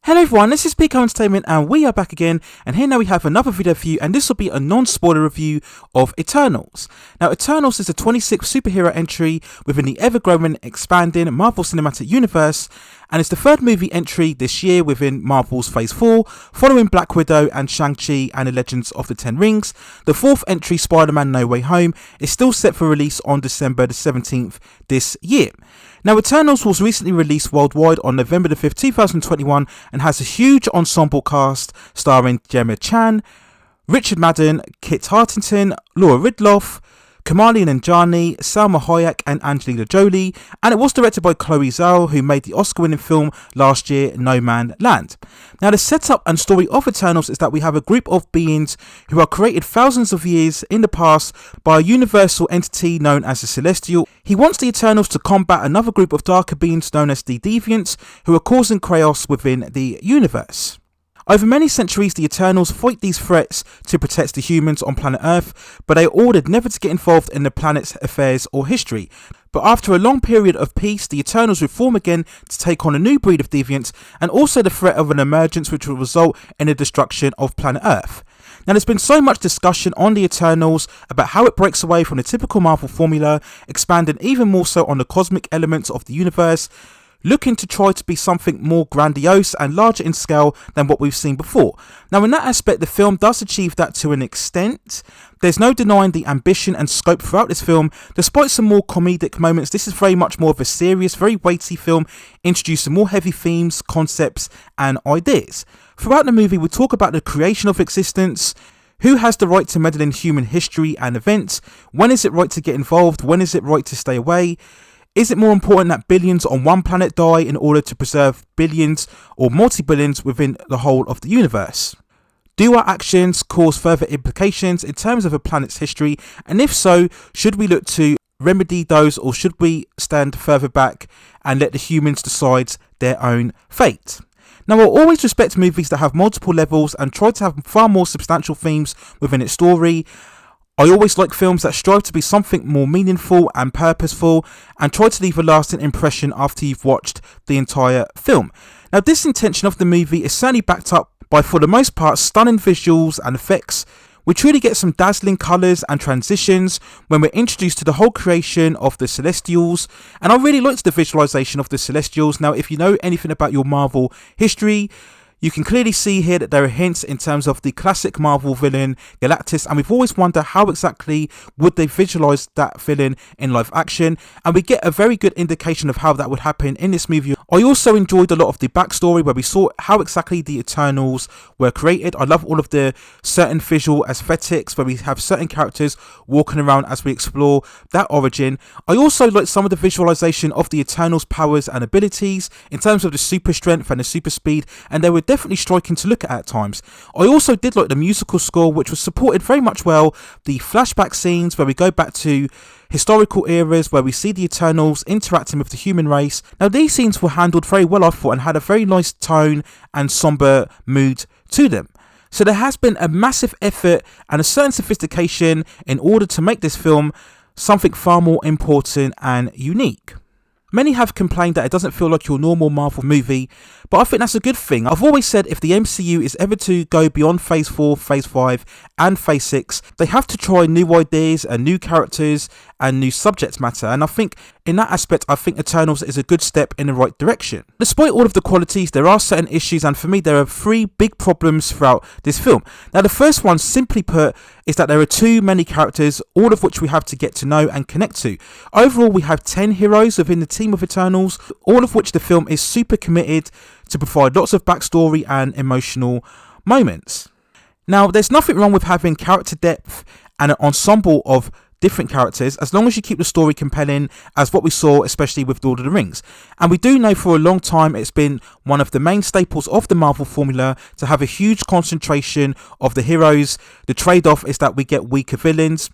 Hello everyone, this is Pico Entertainment and we are back again, and here now we have another video for you, and this will be a non-spoiler review of Eternals. Now Eternals is the 26th superhero entry within the ever-growing, expanding Marvel Cinematic Universe, and it's the third movie entry this year within Marvel's Phase 4, following Black Widow and Shang-Chi and the Legends of the Ten Rings. The fourth entry, Spider-Man No Way Home, is still set for release on December the 17th this year. Now Eternals was recently released worldwide on November the 5th, 2021, and has a huge ensemble cast starring Gemma Chan, Richard Madden, Kit Harington, Laura Ridloff, Kamali Nanjiani, Salma Hayek and Angelina Jolie, and it was directed by Chloe Zhao, who made the Oscar-winning film last year, No Man Land. Now the setup and story of Eternals is that we have a group of beings who are created thousands of years in the past by a universal entity known as the Celestial. He wants the Eternals to combat another group of darker beings known as the Deviants, who are causing chaos within the universe. Over many centuries, the Eternals fight these threats to protect the humans on planet Earth, but they are ordered never to get involved in the planet's affairs or history. But after a long period of peace, the Eternals reform again to take on a new breed of Deviants, and also the threat of an emergence which will result in the destruction of planet Earth. Now there's been so much discussion on the Eternals about how it breaks away from the typical Marvel formula, expanding even more so on the cosmic elements of the universe, looking to try to be something more grandiose and larger in scale than what we've seen before. Now in that aspect, the film does achieve that to an extent. There's no denying the ambition and scope throughout this film. Despite some more comedic moments, this is very much more of a serious, very weighty film, introducing more heavy themes, concepts and ideas. Throughout the movie, we talk about the creation of existence, who has the right to meddle in human history and events, when is it right to get involved, when is it right to stay away. Is it more important that billions on one planet die in order to preserve billions or multi-billions within the whole of the universe? Do our actions cause further implications in terms of a planet's history? And if so, should we look to remedy those, or should we stand further back and let the humans decide their own fate? Now, I'll always respect movies that have multiple levels and try to have far more substantial themes within its story. I always like films that strive to be something more meaningful and purposeful and try to leave a lasting impression after you've watched the entire film. Now this intention of the movie is certainly backed up by, for the most part, stunning visuals and effects. We truly get some dazzling colours and transitions when we're introduced to the whole creation of the Celestials, and I really liked the visualisation of the Celestials. Now if you know anything about your Marvel history, you can clearly see here that there are hints in terms of the classic Marvel villain Galactus, and we've always wondered how exactly would they visualise that villain in live action, and we get a very good indication of how that would happen in this movie. I also enjoyed a lot of the backstory where we saw how exactly the Eternals were created. I love all of the certain visual aesthetics where we have certain characters walking around as we explore that origin. I also like some of the visualization of the Eternals' powers and abilities in terms of the super strength and the super speed, and they were definitely striking to look at times. I also did like the musical score, which was supported very much well. The flashback scenes where we go back to historical eras where we see the Eternals interacting with the human race. Now these scenes were handled very well, I thought, and had a very nice tone and somber mood to them. So there has been a massive effort and a certain sophistication in order to make this film something far more important and unique. Many have complained that it doesn't feel like your normal Marvel movie, but I think that's a good thing. I've always said if the MCU is ever to go beyond Phase 4, Phase 5 and Phase 6, they have to try new ideas and new characters and new subject matter, and I think in that aspect, I think Eternals is a good step in the right direction. Despite all of the qualities, there are certain issues, and for me there are three big problems throughout this film. Now the first one, simply put, is that there are too many characters, all of which we have to get to know and connect to. Overall, we have 10 heroes within the team of Eternals, all of which the film is super committed to provide lots of backstory and emotional moments. Now, there's nothing wrong with having character depth and an ensemble of different characters, as long as you keep the story compelling, as what we saw especially with Lord of the Rings. And we do know for a long time it's been one of the main staples of the Marvel formula to have a huge concentration of the heroes. The trade-off is that we get weaker villains.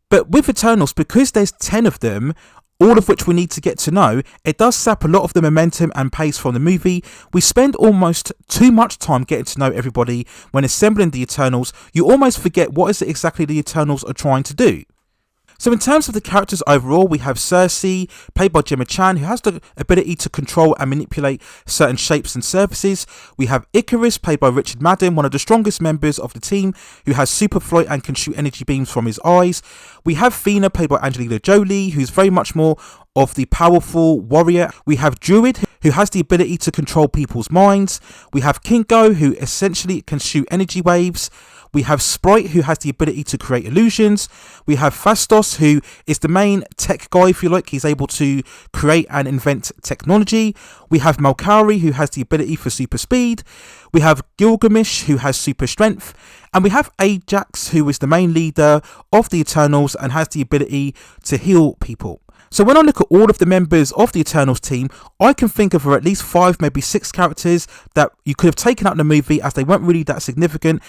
But with Eternals, because there's 10 of them, all of which we need to get to know, it does sap a lot of the momentum and pace from the movie. We spend almost too much time getting to know everybody. When assembling the Eternals, you almost forget what is it exactly the Eternals are trying to do. So in terms of the characters overall, we have Cersei, played by Gemma Chan, who has the ability to control and manipulate certain shapes and surfaces. We have Icarus, played by Richard Madden, one of the strongest members of the team, who has super flight and can shoot energy beams from his eyes. We have Fina, played by Angelina Jolie, who's very much more of the powerful warrior. We have Druid, who has the ability to control people's minds. We have Kingo, who essentially can shoot energy waves. We have Sprite, who has the ability to create illusions. We have Fastos, who is the main tech guy, if you like. He's able to create and invent technology. We have Malkari, who has the ability for super speed. We have Gilgamesh, who has super strength. And we have Ajax, who is the main leader of the Eternals and has the ability to heal people. So when I look at all of the members of the Eternals team, I can think of at least 5, maybe 6 characters that you could have taken out in the movie, as they weren't really that significant,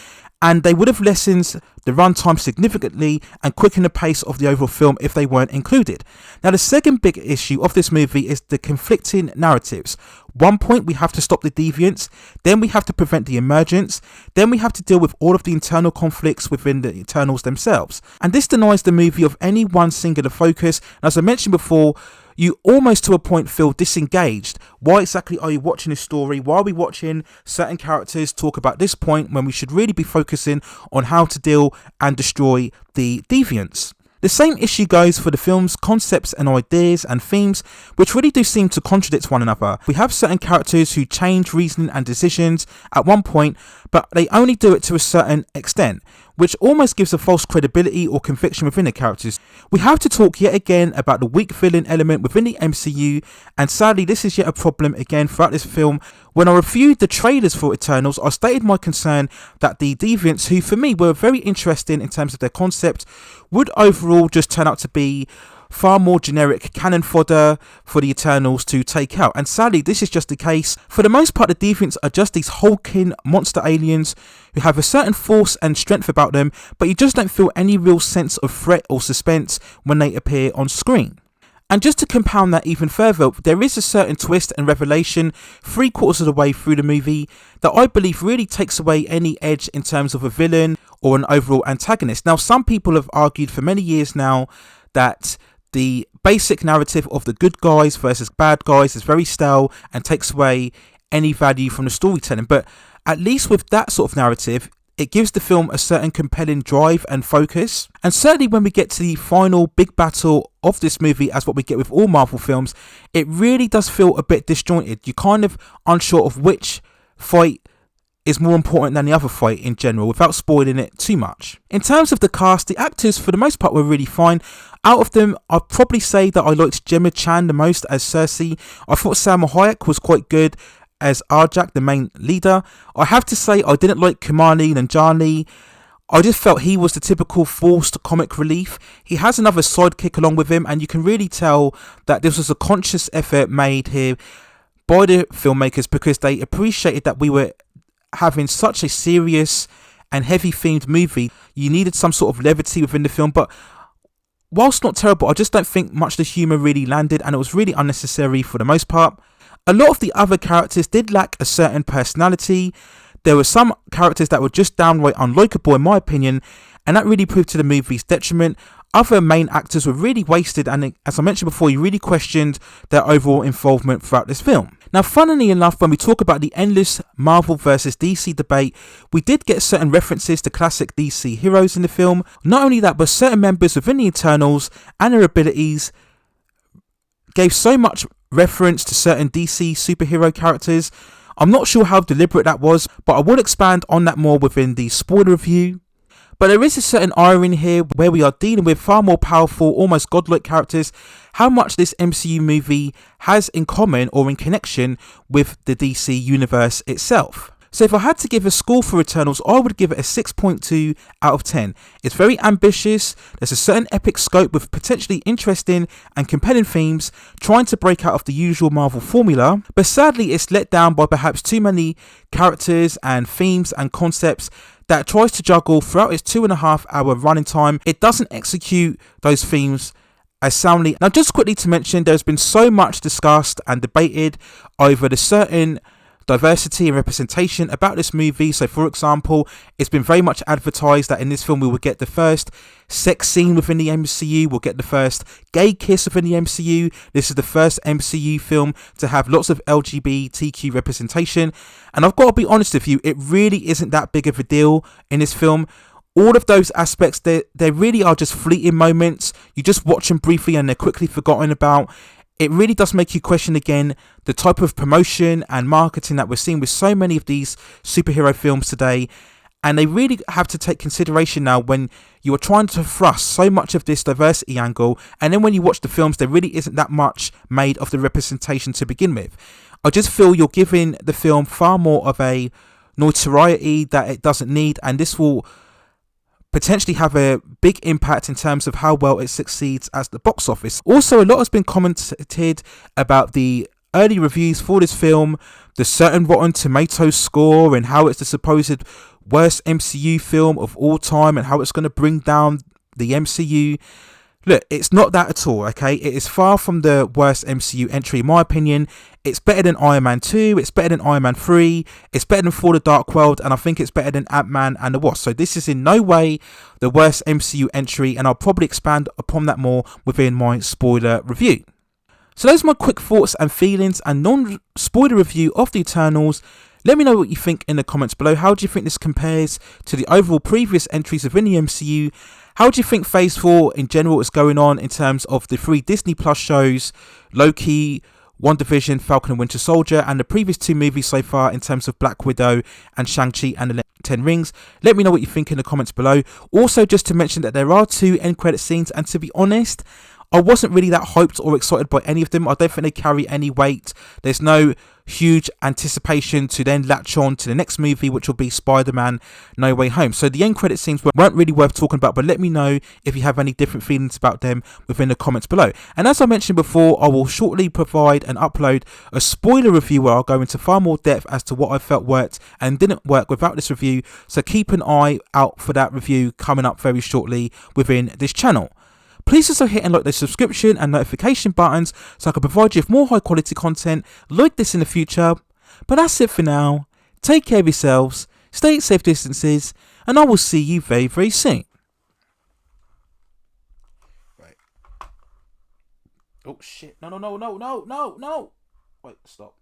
and they would have lessened the runtime significantly and quickened the pace of the overall film if they weren't included. Now, the second big issue of this movie is the conflicting narratives. One point, we have to stop the Deviants, then we have to prevent the emergence, then we have to deal with all of the internal conflicts within the Eternals themselves. And this denies the movie of any one singular focus. And as I mentioned before, you almost to a point feel disengaged. Why exactly are you watching this story? Why are we watching certain characters talk about this point when we should really be focusing on how to deal and destroy the Deviants? The same issue goes for the film's concepts and ideas and themes, which really do seem to contradict one another. We have certain characters who change reasoning and decisions at one point, but they only do it to a certain extent, which almost gives a false credibility or conviction within the characters. We have to talk yet again about the weak villain element within the MCU, and sadly this is yet a problem again throughout this film. When I reviewed the trailers for Eternals, I stated my concern that the Deviants, who for me were very interesting in terms of their concept, would overall just turn out to be far more generic cannon fodder for the Eternals to take out. And sadly, this is just the case. For the most part, the Deviants are just these hulking monster aliens who have a certain force and strength about them, but you just don't feel any real sense of threat or suspense when they appear on screen. And just to compound that even further, there is a certain twist and revelation 3/4 of the way through the movie that I believe really takes away any edge in terms of a villain or an overall antagonist. Now, some people have argued for many years now that the basic narrative of the good guys versus bad guys is very stale and takes away any value from the storytelling. But at least with that sort of narrative, it gives the film a certain compelling drive and focus. And certainly when we get to the final big battle of this movie, as what we get with all Marvel films, it really does feel a bit disjointed. You're kind of unsure of which fight is more important than the other fight in general, without spoiling it too much. In terms of the cast, the actors for the most part were really fine. Out of them, I'd probably say that I liked Gemma Chan the most as Cersei. I thought Salma Hayek was quite good as Arjak, the main leader. I have to say I didn't like Kumali Nanjiani. I just felt he was the typical forced comic relief. He has another sidekick along with him, and you can really tell that this was a conscious effort made here by the filmmakers, because they appreciated that we were having such a serious and heavy themed movie. You needed some sort of levity within the film, but whilst not terrible, I just don't think much of the humour really landed, and it was really unnecessary for the most part. A lot of the other characters did lack a certain personality. There were some characters that were just downright unlikable in my opinion, and that really proved to the movie's detriment. Other main actors were really wasted, and as I mentioned before, you really questioned their overall involvement throughout this film. Now, funnily enough, when we talk about the endless Marvel versus DC debate, we did get certain references to classic DC heroes in the film. Not only that, but certain members within the Eternals and their abilities gave so much reference to certain DC superhero characters. I'm not sure how deliberate that was, but I will expand on that more within the spoiler review. But there is a certain irony here where we are dealing with far more powerful, almost godlike characters. How much this MCU movie has in common or in connection with the DC universe itself. So if I had to give a score for Eternals, I would give it a 6.2 out of 10. It's very ambitious, there's a certain epic scope with potentially interesting and compelling themes, trying to break out of the usual Marvel formula, but sadly it's let down by perhaps too many characters and themes and concepts that it tries to juggle throughout its 2.5 hour running time. It doesn't execute those themes as soundly. Now, just quickly to mention, there's been so much discussed and debated over the certain diversity and representation about this movie. So for example, it's been very much advertised that in this film we will get the first sex scene within the MCU, we'll get the first gay kiss within the MCU. This is the first MCU film to have lots of LGBTQ representation, and I've got to be honest with you, it really isn't that big of a deal in this film. All of those aspects, they really are just fleeting moments. You just watch them briefly and they're quickly forgotten about. It really does make you question again the type of promotion and marketing that we're seeing with so many of these superhero films today. And they really have to take consideration now when you are trying to thrust so much of this diversity angle, and then when you watch the films, there really isn't that much made of the representation to begin with. I just feel you're giving the film far more of a notoriety that it doesn't need, and this will potentially have a big impact in terms of how well it succeeds at the box office. Also, a lot has been commented about the early reviews for this film, the certain Rotten Tomatoes score, and how it's the supposed worst MCU film of all time and how it's going to bring down the MCU. Look, it's not that at all, okay? It is far from the worst MCU entry in my opinion. It's better than Iron Man 2, it's better than Iron Man 3, it's better than For the Dark World, and I think it's better than Ant-Man and the Wasp. So this is in no way the worst MCU entry, and I'll probably expand upon that more within my spoiler review. So those are my quick thoughts and feelings and non-spoiler review of the Eternals. Let me know what you think in the comments below. How do you think this compares to the overall previous entries within the MCU? How do you think Phase 4 in general is going on in terms of the 3 Disney Plus shows, Loki, WandaVision, Falcon and Winter Soldier, and the previous 2 movies so far in terms of Black Widow and Shang-Chi and the 10 Rings? Let me know what you think in the comments below. Also, just to mention that there are 2 end credit scenes, and to be honest, I wasn't really that hyped or excited by any of them. I don't think they carry any weight. There's no huge anticipation to then latch on to the next movie, which will be Spider-Man No Way Home. So the end credit scenes weren't really worth talking about, but let me know if you have any different feelings about them within the comments below. And as I mentioned before, I will shortly provide and upload a spoiler review where I'll go into far more depth as to what I felt worked and didn't work without this review. So keep an eye out for that review coming up very shortly within this channel. Please also hit and like the subscription and notification buttons so I can provide you with more high quality content like this in the future. But that's it for now. Take care of yourselves, stay at safe distances, and I will see you very, very soon. Right. Oh shit. No. Wait, stop.